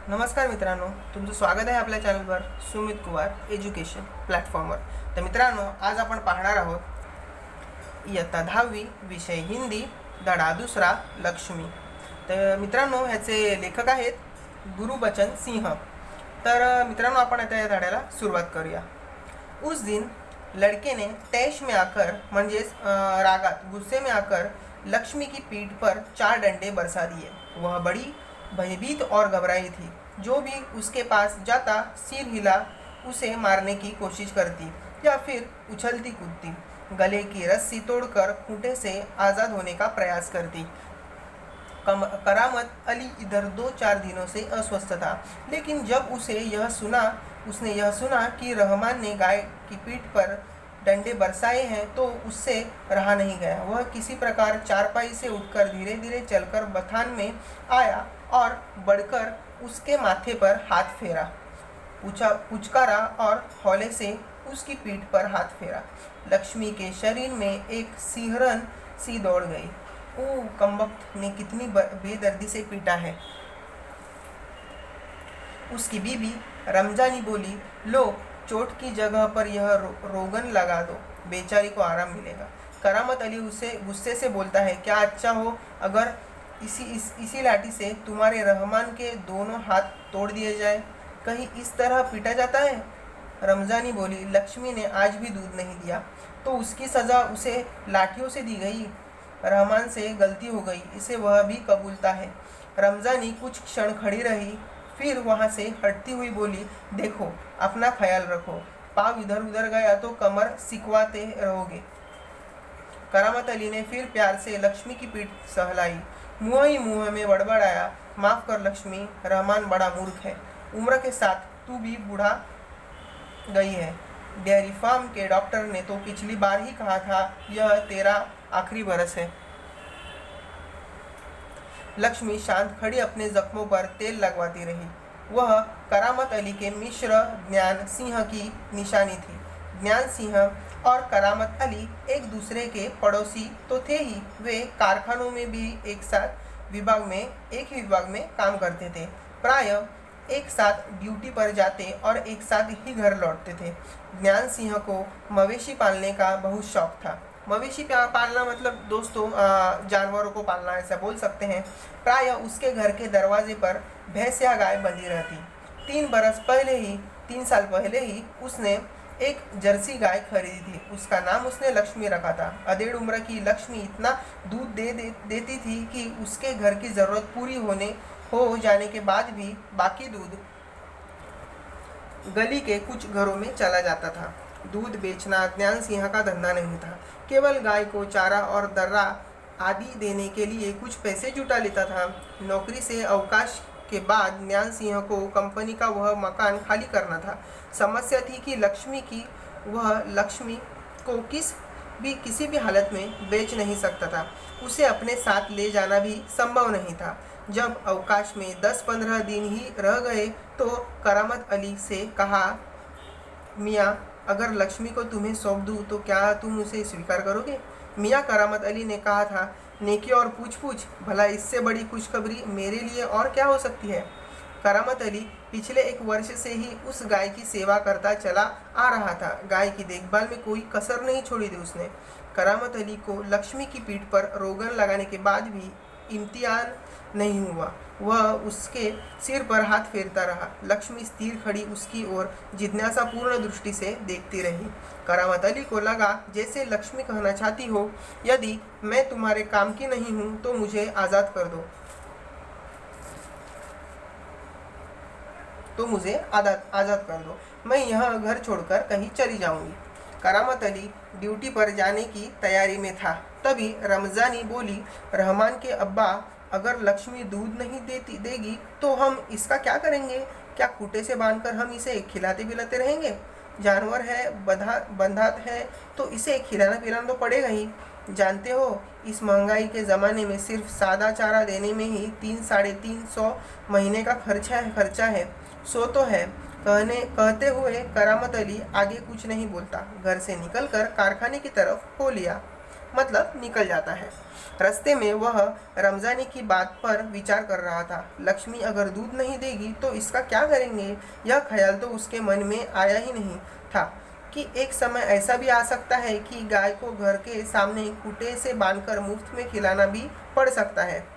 नमस्कार मित्रांनो, तुमचं स्वागत आहे आपल्या चॅनलवर सुमित कुमार एज्युकेशन प्लॅटफॉर्मवर. तर मित्रांनो, आज आपण पाहणार आहोत इयत्ता 10वी विषय हिंदी धडा दुसरा लक्ष्मी. तर मित्रांनो, ह्याचे लेखक आहेत गुरुबचन सिंह. तर मित्रांनो, आपण आता या धड्याला सुरुवात करूया. उस दिन लड़के ने तैश में आकर म्हणजेच रागात गुस्से में आकर लक्ष्मी की पीठ पर 4 डंडे बरसा दिए. वह बड़ी भयभीत और घबराई थी. जो भी उसके पास जाता सिर हिला उसे मारने की कोशिश करती या फिर उछलती कूदती, गले की रस्सी तोड़कर खूंटे से आज़ाद होने का प्रयास करती. करामत अली इधर 2-4 दिनों से अस्वस्थ था, लेकिन जब उसने यह सुना कि रहमान ने गाय की पीठ पर डंडे बरसाए हैं तो उससे रहा नहीं गया. वह किसी प्रकार चारपाई से उठकर धीरे धीरे चलकर बथान में आया और बढ़कर उसके माथे पर हाथ फेरा, पुचकारा और हौले से उसकी पीठ पर हाथ फेरा. लक्ष्मी के शरीर में एक सिहरन सी दौड़ गई. ओ, कमबख्त ने कितनी बेदर्दी से पीटा है. उसकी बीबी रमजानी बोली, लो चोट की जगह पर यह रोगन लगा दो, बेचारी को आराम मिलेगा. करामत अली उसे गुस्से से बोलता है, क्या अच्छा हो अगर इसी लाठी से तुम्हारे रहमान के दोनों हाथ तोड़ दिए जाए. कहीं इस तरह पीटा जाता है. रमजानी बोली, लक्ष्मी ने आज भी दूध नहीं दिया तो उसकी सज़ा उसे लाठियों से दी गई. रहमान से गलती हो गई, इसे वह भी कबूलता है. रमजानी कुछ क्षण खड़ी रही, फिर वहाँ से हटती हुई बोली, देखो अपना ख्याल रखो, पाँव इधर उधर गया तो कमर सिकवाते रहोगे. करामत अली ने फिर प्यार से लक्ष्मी की पीठ सहलाई. मुँह ही मुँह में बड़बड़ाया, माफ़ कर लक्ष्मी, रहमान बड़ा मूर्ख है. उम्र के साथ तू भी बूढ़ा गई है. डेयरी फार्म के डॉक्टर ने तो पिछली बार ही कहा था यह तेरा आखिरी बरस है. लक्ष्मी शांत खड़ी अपने जख्मों पर तेल लगवाती रही. वह करामत अली के मिश्र ज्ञान सिंह की निशानी थी. ज्ञान सिंह और करामत अली एक दूसरे के पड़ोसी तो थे ही, वे कारखानों में भी एक ही विभाग में काम करते थे. प्राय एक साथ ड्यूटी पर जाते और एक साथ ही घर लौटते थे. ज्ञान सिंह को मवेशी पालने का बहुत शौक था. मवेशी पालना मतलब दोस्तों जानवरों को पालना ऐसा बोल सकते हैं. प्राय उसके घर के दरवाजे पर भैंस या गाय बंधी रहती. 3 साल पहले ही उसने एक जर्सी गाय खरीदी थी. उसका नाम उसने लक्ष्मी रखा था. अधेड़ उम्र की लक्ष्मी इतना दूध देती थी कि उसके घर की ज़रूरत पूरी हो जाने के बाद भी बाकी दूध गली के कुछ घरों में चला जाता था. दूध बेचना ज्ञान सिंह का धंधा नहीं था. केवल गाय को चारा और दर्रा आदि देने के लिए कुछ पैसे जुटा लेता था. नौकरी से अवकाश के बाद ज्ञान सिंह को कंपनी का वह मकान खाली करना था. समस्या थी कि लक्ष्मी को किसी भी हालत में बेच नहीं सकता था. उसे अपने साथ ले जाना भी संभव नहीं था. जब अवकाश में 10-15 दिन ही रह गए तो करामत अली से कहा, मियाँ, अगर लक्ष्मी को तुम्हें सौंप दूँ तो क्या तुम उसे स्वीकार करोगे. मियाँ करामत अली ने कहा था, नेकी और पूछ भला इससे बड़ी खुशखबरी मेरे लिए और क्या हो सकती है. करामत अली पिछले 1 वर्ष से ही उस गाय की सेवा करता चला आ रहा था. गाय की देखभाल में कोई कसर नहीं छोड़ी थी उसने. करामत अली को लक्ष्मी की पीठ पर रोगन लगाने के बाद भी इम्तिहान नहीं हुआ. वह उसके सिर पर हाथ फेरता रहा. लक्ष्मी स्थिर खड़ी उसकी ओर जिज्ञासापूर्ण दृष्टि से देखती रही. करामत अली को लगा जैसे लक्ष्मी कहना चाहती हो, यदि मैं तुम्हारे काम की नहीं हूँ तो मुझे आज़ाद कर दो, मैं यह घर छोड़कर कहीं चली जाऊंगी. करामत अली ड्यूटी पर जाने की तैयारी में था. तभी रमजानी बोली, रहमान के अब्बा, अगर लक्ष्मी दूध नहीं देगी तो हम इसका क्या करेंगे. क्या खूंटे से बांधकर हम इसे खिलाते पिलाते रहेंगे. जानवर है, बंधात है तो इसे खिलाना पिलाना तो पड़ेगा ही. जानते हो, इस महंगाई के ज़माने में सिर्फ सादा चारा देने में ही 300-350 महीने का खर्चा है. सो तो है. कहते हुए करामत अली आगे कुछ नहीं बोलता घर से निकलकर कारखाने की तरफ हो लिया. मतलब निकल जाता है। रास्ते में वह रमजानी की बात पर विचार कर रहा था। लक्ष्मी अगर दूध नहीं देगी तो इसका क्या करेंगे, यह ख्याल तो उसके मन में आया ही नहीं था कि एक समय ऐसा भी आ सकता है कि गाय को घर के सामने खूंटे से बांधकर मुफ्त में खिलाना भी पड़ सकता है।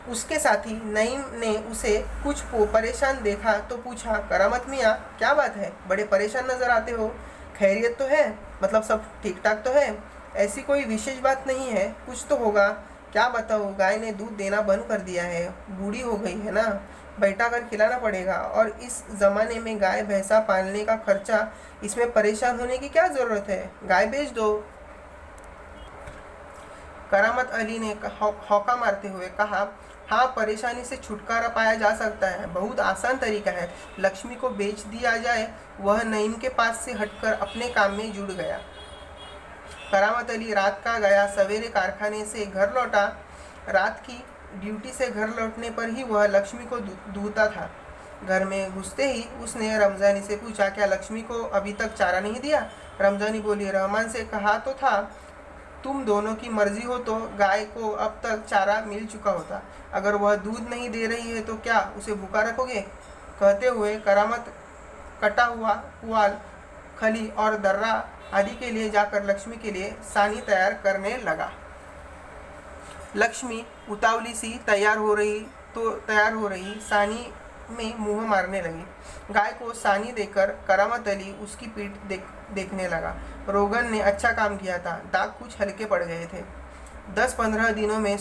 उसके साथी नईम ने उसे कुछ परेशान देखा तो पूछा, करामत मियाँ क्या बात है, बड़े परेशान नजर आते हो, खैरियत तो है, मतलब सब ठीक ठाक तो है, ऐसी कोई विशेष बात नहीं है, कुछ तो होगा। क्या बताओ, गाय ने दूध देना बंद कर दिया है, बूढ़ी हो गई है ना, बैठा कर खिलाना पड़ेगा, और इस ज़माने में गाय भैंसा पालने का खर्चा, इसमें परेशान होने की क्या ज़रूरत है, गाय बेच दो। करामत अली ने हौका मारते हुए कहा, हाँ, परेशानी से छुटकारा पाया जा सकता है, बहुत आसान तरीका है, लक्ष्मी को बेच दिया जाए। वह नईम के पास से हटकर अपने काम में जुड़ गया। करामत अली रात का गया, सवेरे कारखाने से घर लौटा। रात की ड्यूटी से घर लौटने पर ही वह लक्ष्मी को दूहता था। घर में घुसते ही उसने रमजानी से पूछा, क्या लक्ष्मी को अभी तक चारा नहीं दिया? रमजानी बोली, रहमान से कहा तो था, तुम दोनों की मर्जी हो तो गाय को अब तक चारा मिल चुका होता, अगर वह दूध नहीं दे रही है तो क्या उसे भूखा रखोगे? कहते हुए करामत कटा हुआ पुआल, खली और दर्रा आदि के लिए जाकर लक्ष्मी के लिए सानी तैयार करने लगा। लक्ष्मी उतावली सी तैयार हो रही सानी में मुंह मारने लगी। गाय को सानी देकर करामत अली उसकी पीठ देखने लगा। रोगन ने अच्छा काम किया था, दाग कुछ हल्के पड़ गए थे। 10-15 दिनों में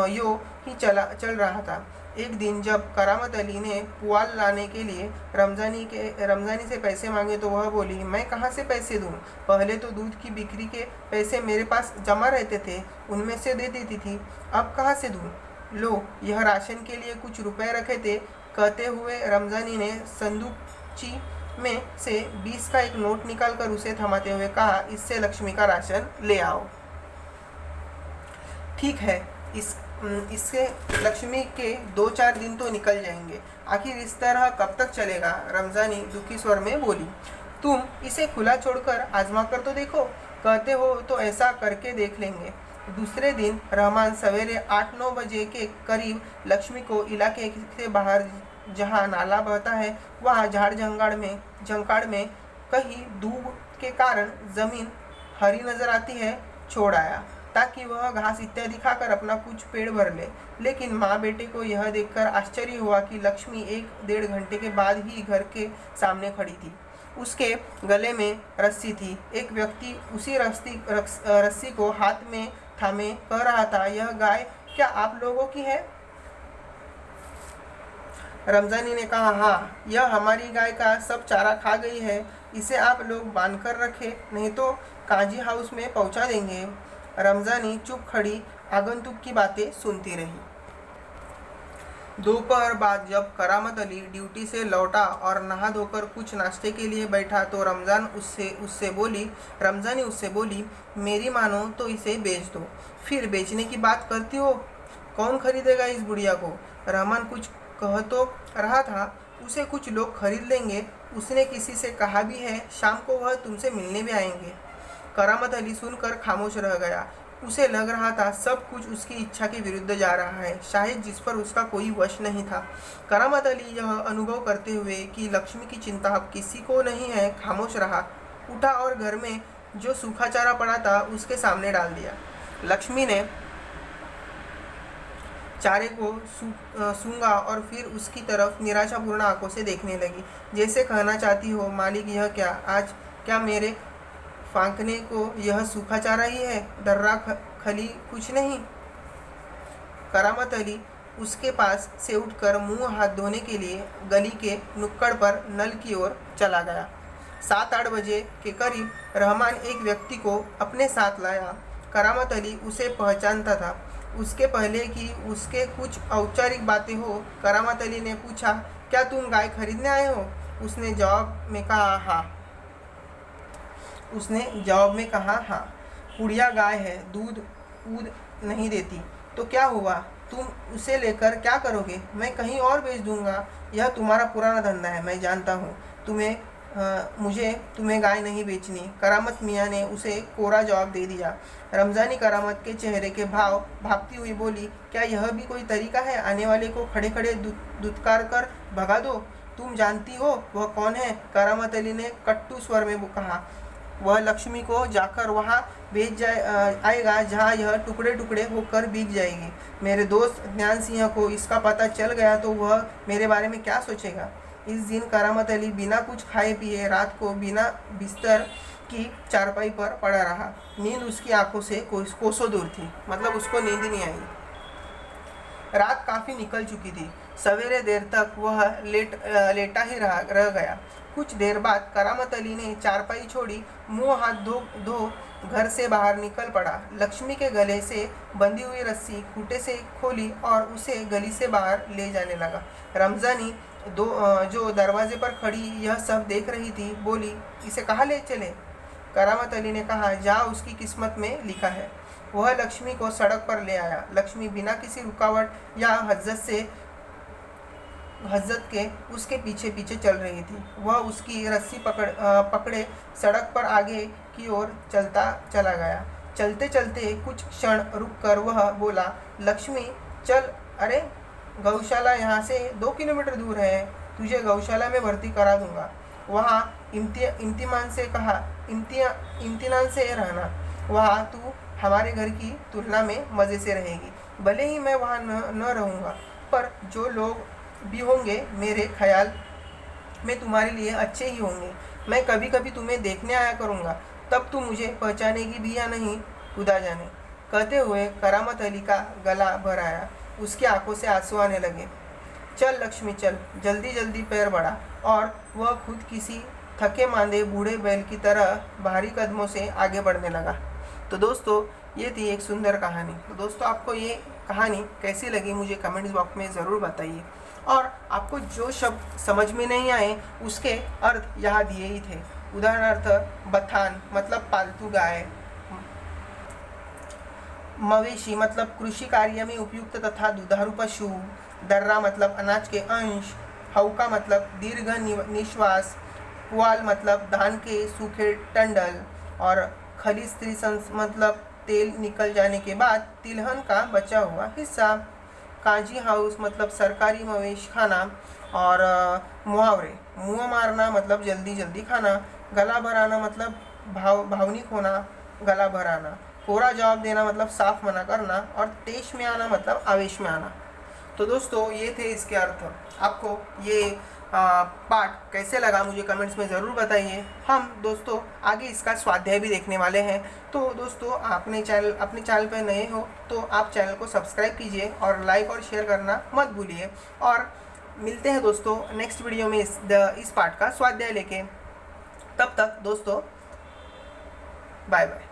यो ही चल रहा था। एक दिन जब करामत अली ने पुआल लाने के लिए रमजानी से पैसे मांगे तो वह बोली, मैं कहाँ से पैसे दूँ? पहले तो दूध की बिक्री के पैसे मेरे पास जमा रहते थे, उनमें से दे देती थी, अब कहाँ से दूँ? लो, यह राशन के लिए कुछ रुपए रखे थे। कहते हुए रमजानी ने संदूकची में से 20 का एक नोट निकालकर उसे थमाते हुए कहा, इससे लक्ष्मी का राशन ले आओ। ठीक है, इससे लक्ष्मी के 2-4 दिन तो निकल जाएंगे, आखिर इस तरह कब तक चलेगा? रमजानी दुखी स्वर में बोली, तुम इसे खुला छोड़कर आजमा कर तो देखो, कहते हो तो ऐसा करके देख लेंगे। दूसरे दिन रहमान सवेरे 8-9 बजे के करीब लक्ष्मी को इलाके से बाहर जहाँ नाला बहता है वहाँ झाड़ झंकाड़ में कहीं धूप के कारण जमीन हरी नजर आती है छोड़ आया, ताकि वह घास इत्यादि खाकर अपना कुछ पेट भर ले। लेकिन माँ बेटे को यह देखकर आश्चर्य हुआ कि लक्ष्मी 1-1.5 घंटे के बाद ही घर के सामने खड़ी थी। उसके गले में रस्सी थी। एक व्यक्ति उसी रस्सी को हाथ में थामे कह रहा था, यह गाय क्या आप लोगों की है? रमजानी ने कहा, हाँ, यह हमारी गाय का सब चारा खा गई है, इसे आप लोग बांध कर रखे, नहीं तो काजी हाउस में पहुंचा देंगे। रमजानी चुप खड़ी आगंतुक की बातें सुनती रही। दोपहर बाद जब करामत अली ड्यूटी से लौटा और नहा धोकर कुछ नाश्ते के लिए बैठा तो रमजानी उससे बोली, मेरी मानो तो इसे बेच दो। फिर बेचने की बात करती हो, कौन खरीदेगा इस बुढ़िया को? रहमान कुछ कह तो रहा था, उसे कुछ लोग खरीद लेंगे, उसने किसी से कहा भी है, शाम को वह तुमसे मिलने भी आएंगे। करामत अली सुनकर खामोश रह गया। उसे लग रहा था सब कुछ उसकी इच्छा के विरुद्ध जा रहा है, शायद जिस पर उसका कोई वश नहीं था। करामत अली यह अनुभव करते हुए कि लक्ष्मी की चिंता अब किसी को नहीं है, खामोश रहा। उठा और घर में जो सूखा चारा पड़ा था उसके सामने डाल दिया। लक्ष्मी ने चारे को सूंघा और फिर उसकी तरफ निराशापूर्ण आंखों से देखने लगी, जैसे कहना चाहती हो, मालिक यह क्या, आज क्या मेरे फांकने को यह सूखा चारा ही है, दर्रा खली कुछ नहीं। करामत अली उसके पास से उठकर मुंह हाथ धोने के लिए गली के नुक्कड़ पर नल की ओर चला गया। 7-8 बजे के करीब रहमान एक व्यक्ति को अपने साथ लाया। करामत अली उसे पहचानता था। उसके पहले कि उसके कुछ औपचारिक बातें हो, करामत अली ने पूछा, क्या तुम गाय खरीदने आए हो? उसने जवाब में कहा, हाँ। पुड़िया गाय है, दूध नहीं देती, तो क्या हुआ, तुम उसे लेकर क्या करोगे? मैं कहीं और बेच दूंगा, यह तुम्हारा पुराना धंधा है, मैं जानता हूँ, तुम्हें मुझे तुम्हें गाय नहीं बेचनी। करामत मियाँ ने उसे कोरा जवाब दे दिया। रमज़ानी करामत के चेहरे के भाव भापती हुई बोली, क्या यह भी कोई तरीका है आने वाले को खड़े खड़े दुत्कार कर भगा दो? तुम जानती हो वह कौन है? करामत अली ने कट्टू स्वर में कहा। वह लक्ष्मी को जाकर वहाँ भेज आएगा जहाँ यह टुकड़े टुकड़े होकर बिक जाएगी। मेरे दोस्त ज्ञान सिंह को इसका पता चल गया तो वह मेरे बारे में क्या सोचेगा? इस दिन करामत अली बिना कुछ खाए पिए रात को बिना बिस्तर की चारपाई पर पड़ा रहा। नींद उसकी आंखों से कोसों दूर थी, मतलब उसको नींद नहीं आई। रात काफ़ी निकल चुकी थी। सवेरे देर तक वह लेटा ही रह गया। कुछ देर बाद करामत अली ने चारपाई छोड़ी, मुंह हाथ धो घर से बाहर निकल पड़ा। लक्ष्मी के गले से बंधी हुई रस्सी खूंटे से खोली और उसे गली से बाहर ले जाने लगा। रमज़ानी जो दरवाजे पर खड़ी यह सब देख रही थी, बोली, इसे कहाँ ले चले? करामत अली ने कहा, जहाँ उसकी किस्मत में लिखा है। वह लक्ष्मी को सड़क पर ले आया। लक्ष्मी बिना किसी रुकावट या हज्जत के उसके पीछे पीछे चल रही थी। वह उसकी रस्सी पकड़े सड़क पर आगे की ओर चलता चला गया। चलते चलते कुछ क्षण रुककर वह बोला, लक्ष्मी चल, अरे गौशाला यहाँ से 2 किलोमीटर दूर है, तुझे गौशाला में भर्ती करा दूंगा। वहाँ इम्तिमान से रहना। वहाँ तू हमारे घर की तुलना में मज़े से रहेगी। भले ही मैं वहाँ न रहूँगा, पर जो लोग भी होंगे मेरे ख्याल में तुम्हारे लिए अच्छे ही होंगे। मैं कभी कभी तुम्हें देखने आया करूँगा, तब तू मुझे पहचानेगी भी या नहीं, खुदा जाने। कहते हुए करामत अली का गला भर आया। उसकी आंखों से आंसू आने लगे। चल लक्ष्मी चल, जल्दी जल्दी पैर बढ़ा। और वह खुद किसी थके मांदे बूढ़े बैल की तरह भारी कदमों से आगे बढ़ने लगा। तो दोस्तों, ये थी एक सुंदर कहानी। तो दोस्तों, आपको ये कहानी कैसी लगी मुझे कमेंट्स बॉक्स में ज़रूर बताइए। और आपको जो शब्द समझ में नहीं आए उसके अर्थ यहाँ दिए ही थे। उदाहरणार्थ बथान मतलब पालतू गाय, मवेशी मतलब कृषि कार्य में उपयुक्त तथा दुधारू पशु, दर्रा मतलब अनाज के अंश, हौका मतलब दीर्घ निश्वास, पुआल मतलब धान के सूखे टंडल, और खली त्रिशंस मतलब तेल निकल जाने के बाद तिलहन का बचा हुआ हिस्सा, काजी हाउस मतलब सरकारी मवेश खाना, और मुहावरे, मुँह मारना मतलब जल्दी जल्दी खाना, गला भराना मतलब भावनिक होना, गला भराना, कोरा जवाब देना मतलब साफ मना करना, और तेज में आना मतलब आवेश में आना। तो दोस्तों, ये थे इसके अर्थ। आपको ये पाठ कैसे लगा मुझे कमेंट्स में ज़रूर बताइए। हम दोस्तों आगे इसका स्वाध्याय भी देखने वाले हैं। तो दोस्तों, अपने चैनल पर नए हो तो आप चैनल को सब्सक्राइब कीजिए और लाइक और शेयर करना मत भूलिए। और मिलते हैं दोस्तों नेक्स्ट वीडियो में इस पाठ का स्वाध्याय लेके। तब तक दोस्तों, बाय बाय।